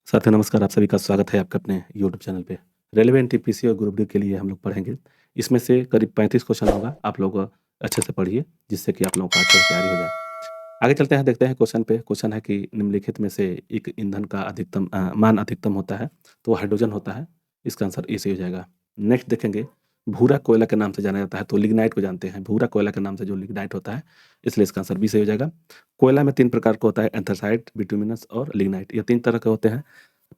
साथियों नमस्कार, आप सभी का स्वागत है आपके अपने यूट्यूब चैनल पे। रेलवे एनटीपीसी और ग्रुप डी के लिए हम लोग पढ़ेंगे। इसमें से करीब 35 क्वेश्चन होगा, आप लोग अच्छे से पढ़िए, जिससे कि आप लोगों का अच्छे से तैयारी हो जाए। आगे चलते हैं, देखते हैं क्वेश्चन पे। क्वेश्चन है कि निम्नलिखित में से एक ईंधन का मान अधिकतम होता है, तो वो हाइड्रोजन होता है। इसका आंसर ए सही हो जाएगा। नेक्स्ट देखेंगे, भूरा कोयला के नाम से जाना जाता है, तो लिग्नाइट को जानते हैं। भूरा कोयला के नाम से जो लिग्नाइट होता है, इसलिए इसका आंसर बी सही हो जाएगा। कोयला में 3 प्रकार का होता है, एंथ्रासाइट, बिटुमिनस और लिग्नाइट। ये 3 तरह के होते हैं,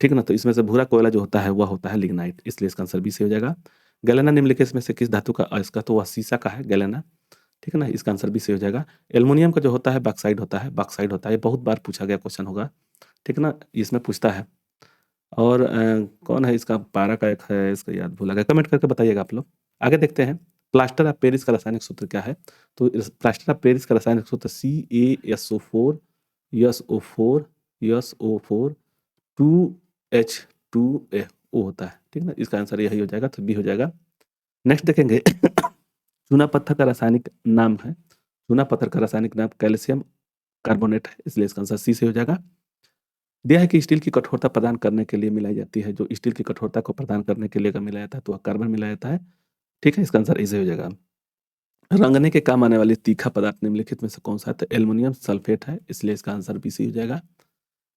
ठीक है ना? तो इसमें से भूरा कोयला जो होता है वह होता है लिग्नाइट, इसलिए इसका आंसर बी सही हो जाएगा। गैलेना निम्नलिखित में से किस धातु का अयस्क? तो वह सीसा का है गैलेना, ठीक है ना? इसका आंसर बी सही हो जाएगा। एल्युमिनियम का जो होता है बॉक्साइड होता है, बॉक्साइड होता है। ये बहुत बार पूछा गया क्वेश्चन होगा, ठीक है ना? इसमें पूछता है। और कौन है इसका पारा का एक है, इसका याद भूला गया, कमेंट करके बताइएगा आप लोग। आगे देखते हैं, प्लास्टर ऑफ पेरिस का रासायनिक सूत्र क्या है? तो प्लास्टर ऑफ पेरिस का रासायनिक सूत्र CaSO4 2H2O होता है, ठीक है ना? इसका आंसर यही हो जाएगा, तो बी हो जाएगा। नेक्स्ट देखेंगे चूना पत्थर का रासायनिक नाम है। चूना पत्थर का रासायनिक नाम कैल्शियम कार्बोनेट है, इसलिए इसका आंसर सी से हो जाएगा। दिया है कि स्टील की कठोरता प्रदान करने के लिए मिलाई जाती है। जो स्टील की कठोरता को प्रदान करने के लिए अगर मिलाया जाता है तो वह कार्बन मिलाया जाता है, ठीक है? इसका आंसर ए से हो जाएगा। रंगने के काम आने वाली तीखा पदार्थ निम्नलिखित में से कौन सा है? तो एल्युमिनियम सल्फेट है, इसलिए इसका आंसर बी सी हो जाएगा।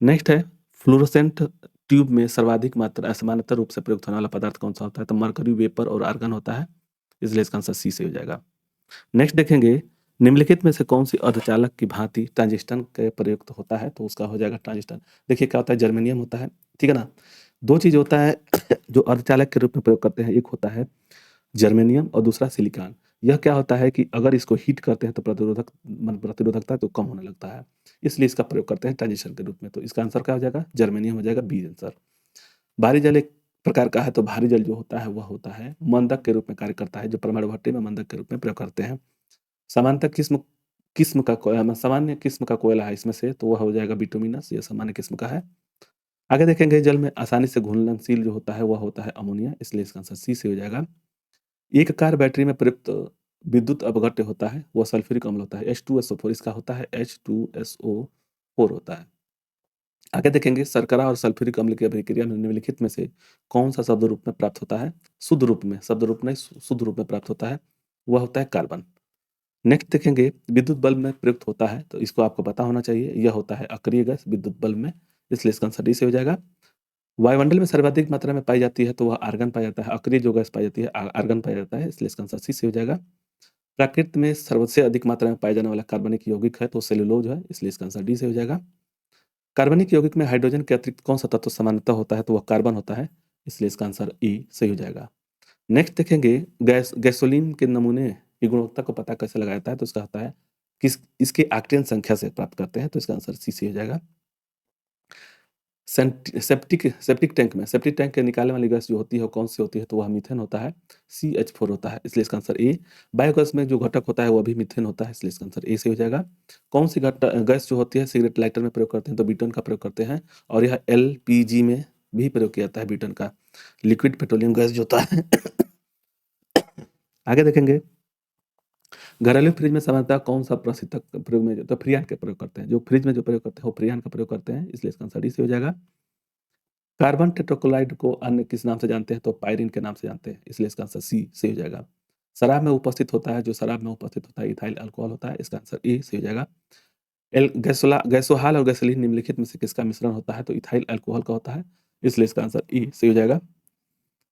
नेक्स्ट है, फ्लोरोसेंट ट्यूब में सर्वाधिक मात्रा सामान्यतः रूप से प्रयुक्त होने वाला पदार्थ कौन सा होता है? तो मरकरी वेपर और आर्गन होता है, इसलिए इसका आंसर सी से हो जाएगा। नेक्स्ट देखेंगे, निम्नलिखित में से कौन सी अर्धचालक की भांति ट्रांजिस्टर के प्रयुक्त होता है? तो उसका हो जाएगा ट्रांजिस्टर। देखिए क्या होता है, जर्मेनियम होता है, ठीक है ना? दो चीज होता है जो अर्धचालक के रूप में प्रयोग करते हैं, एक होता है जर्मेनियम और दूसरा सिलिकॉन। यह क्या होता है कि अगर इसको हीट करते हैं तो प्रतिरोधकता तो कम होने लगता है, इसलिए इसका प्रयोग करते हैं ट्रांजिस्टर के रूप में। तो इसका आंसर क्या हो जाएगा? जर्मेनियम हो जाएगा, बी आंसर। भारी जल एक प्रकार का है, तो भारी जल जो होता है वह होता है मंदक के रूप में कार्य करता है, जो परमाणु भट्टी में मंदक के रूप में प्रयोग करते हैं। सामान्यतः किस्म किस्म का सामान्य किस्म का कोयला है इसमें से, तो वह हो जाएगा बिटुमिनस, ये सामान्य किस्म का है। आगे देखेंगे, जल में आसानी से घुलनशील जो होता है वह होता है अमोनिया, इसलिए इसका आंसर सी से हो जाएगा। एक कार बैटरी में प्रयुक्त विद्युत अपघट्य होता है, वह सल्फ्यूरिक अम्ल होता है, H2SO4। इसका होता है H2SO4 होता है। आगे देखेंगे, शर्करा और सल्फ्यूरिक अम्ल की अभिक्रिया में निम्नलिखित में से कौन सा शब्द रूप में प्राप्त होता है? शुद्ध रूप में, शब्द रूप नहीं, शुद्ध रूप में प्राप्त होता है, वह होता है कार्बन। नेक्स्ट देखेंगे, विद्युत बल्ब में प्रयुक्त होता है, तो इसको आपको पता होना चाहिए, यह होता है अक्रिय गैस विद्युत बल्ब में, इसलिए इसका आंसर डी से हो जाएगा। वायुमंडल में सर्वाधिक मात्रा में पाई जाती है, तो वह आर्गन पाया जाता है। अक्रिय जो गैस पाई जाती है आर्गन पाया जाता है, इसलिए इसका आंसर सी से हो जाएगा। प्रकृति में सबसे अधिक मात्रा में पाया जाने वाला कार्बनिक यौगिक है, तो सेलुलोज है, इसलिए इसका आंसर डी से हो जाएगा। कार्बनिक यौगिक में हाइड्रोजन के अतिरिक्त कौन सा तत्व सामान्यतः होता है? तो वह कार्बन होता है, इसलिए इसका आंसर ई सही हो जाएगा। नेक्स्ट देखेंगे, गैसोलीन के नमूने की गुणवत्ता को पता कैसे लगाया जाता है? तो इसका होता है किस इसके ऑक्टेन संख्या से प्राप्त करते हैं, तो इसका आंसर सी से हो जाएगा। सेप्टिक टैंक के निकालने वाली गैस जो होती है वो कौन सी होती है? तो वह मीथेन होता है, CH4 होता है, इसलिए इसका आंसर ए। बायोगैस में जो घटक होता है वह भी मीथेन होता है, इसलिए इसका आंसर ए से हो जाएगा। कौन सी गैस जो होती है सिगरेट लाइटर में प्रयोग करते हैं? तो ब्यूटेन का प्रयोग करते हैं, और यह LPG में भी प्रयोग किया जाता है, ब्यूटेन का, लिक्विड पेट्रोलियम गैस जो होता है। आगे देखेंगे, घरेलू फ्रिज में सामान्यतः कौन सा प्रशीतक प्रयोग में, तो फ्रियान का प्रयोग करते हैं। जो फ्रिज में जो प्रयोग करते हैं वो फ्रियान का प्रयोग करते हैं, इसलिए इसका आंसर डी से हो जाएगा। कार्बन टेट्राक्लोराइड को अन्य किस नाम से जानते हैं? तो पायरीन के नाम से जानते हैं, इसलिए इसका आंसर सी से हो जाएगा। शराब में उपस्थित होता है, जो शराब में उपस्थित होता है इथाइल अल्कोहल होता है, इसका आंसर ए से हो जाएगा। गैसोहाल और गैसोलीन निम्नलिखित में से किसका मिश्रण होता है? तो इथाइल अल्कोहल का होता है, इसलिए इसका आंसर ई से हो जाएगा।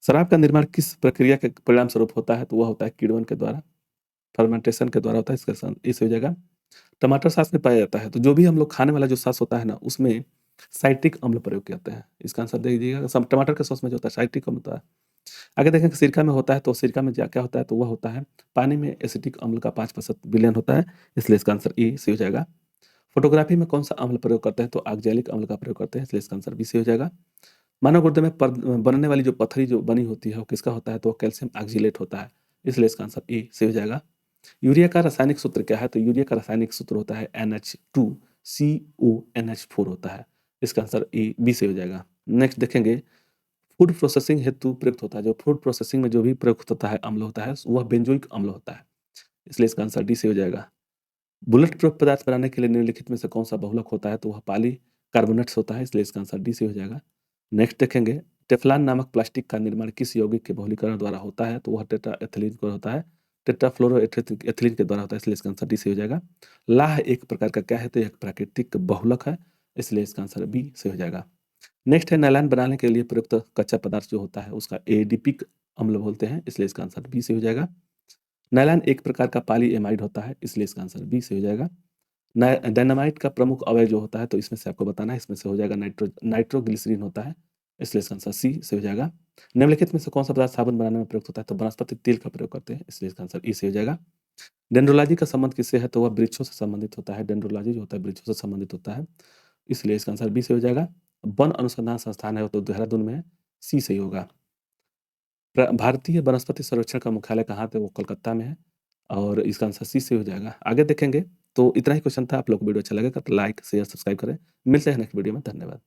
शराब का निर्माण किस प्रक्रिया के परिणाम स्वरूप होता है? तो वह होता है किण्वन के द्वारा, फर्मेंटेशन के द्वारा होता है, इसका आंसर ए से हो जाएगा। टमाटर सॉस में पाया जाता है, तो जो भी हम लोग खाने वाला जो सॉस होता है ना, उसमें साइट्रिक अम्ल प्रयोग किए जाते हैं, इसका आंसर दे दीजिएगा। टमाटर के सॉस में जो होता है साइट्रिक अम्ल होता है। आगे देखें कि सिरका में होता है, तो सिरका में क्या होता है? तो वह होता है पानी में एसिटिक अम्ल का 5% विलयन होता है, इसलिए इसका आंसर ए से हो जाएगा। फोटोग्राफी में कौन सा अम्ल प्रयोग करते हैं? तो ऑक्जेलिक अम्ल का प्रयोग करते हैं, इसलिए इसका आंसर बी से हो जाएगा। मानव गुर्दे में बनने वाली जो पथरी जो बनी होती है वो किसका होता है? तो कैल्शियम ऑक्जिलेट होता है, इसलिए इसका आंसर ए से हो जाएगा। यूरिया का रासायनिक सूत्र क्या है? तो यूरिया का रासायनिक सूत्र होता है NH2CONH4 होता है, इसका आंसर ए बी से हो जाएगा। नेक्स्ट देखेंगे, फूड प्रोसेसिंग हेतु प्रयुक्त होता है, जो फूड प्रोसेसिंग में जो भी प्रयुक्त होता है अम्ल होता है वह बेंजोइक अम्ल होता है, इसलिए इसका आंसर डी से हो जाएगा। बुलेट प्रूफ पदार्थ बनाने के लिए निम्नलिखित में से कौन सा बहुलक होता है? तो वह पॉली कार्बोनेट्स होता है, इसलिए इसका आंसर डी से हो जाएगा। नेक्स्ट देखेंगे टेफ्लॉन नामक प्लास्टिक का निर्माण किस यौगिक के बहुलीकरण द्वारा होता है? तो वह टेट्राएथिलीन को होता है, टेट्राफ्लोरोएथिलीन के द्वारा होता है, इसलिए इसका आंसर डी सही हो जाएगा। लाह एक प्रकार का क्या है? तो यह एक प्राकृतिक बहुलक है, इसलिए इसका आंसर बी सही हो जाएगा। नेक्स्ट है नायलॉन बनाने के लिए प्रयुक्त कच्चा पदार्थ जो होता है उसका एडिपिक अम्ल बोलते हैं, इसलिए इसका आंसर बी सही हो जाएगा। नायलॉन एक प्रकार का पॉलीएमाइड होता है, इसलिए इसका आंसर बी सही हो जाएगा। डायनामाइट का प्रमुख अवयव जो होता है तो इसमें से आपको बताना है, इसमें से हो जाएगा नाइट्रोग्लिसरीन होता है, इसलिए इसका आंसर सी से हो जाएगा। निम्नलिखित में से कौन सा पदार्थ साबुन बनाने में प्रयुक्त होता है? तो वनस्पति तेल का प्रयोग करते हैं, इसलिए इसका आंसर ई से हो जाएगा। डेंड्रोलॉजी का संबंध किससे है? तो वह वृक्षों से संबंधित होता है, डेंड्रोलॉजी जो होता है वृक्षों से संबंधित होता है, इसलिए इसका आंसर बी से हो जाएगा। वन अनुसंधान संस्थान है तो देहरादून में है, सी सही होगा। भारतीय वनस्पति सर्वेक्षण का मुख्यालय कहाँ पे? वो कोलकाता में है, और इसका आंसर सी से हो जाएगा। आगे देखेंगे तो इतना ही क्वेश्चन था। आप लोग को वीडियो अच्छा लगेगा तो लाइक शेयर सब्सक्राइब करें। मिलते हैं नेक्स्ट वीडियो में। धन्यवाद।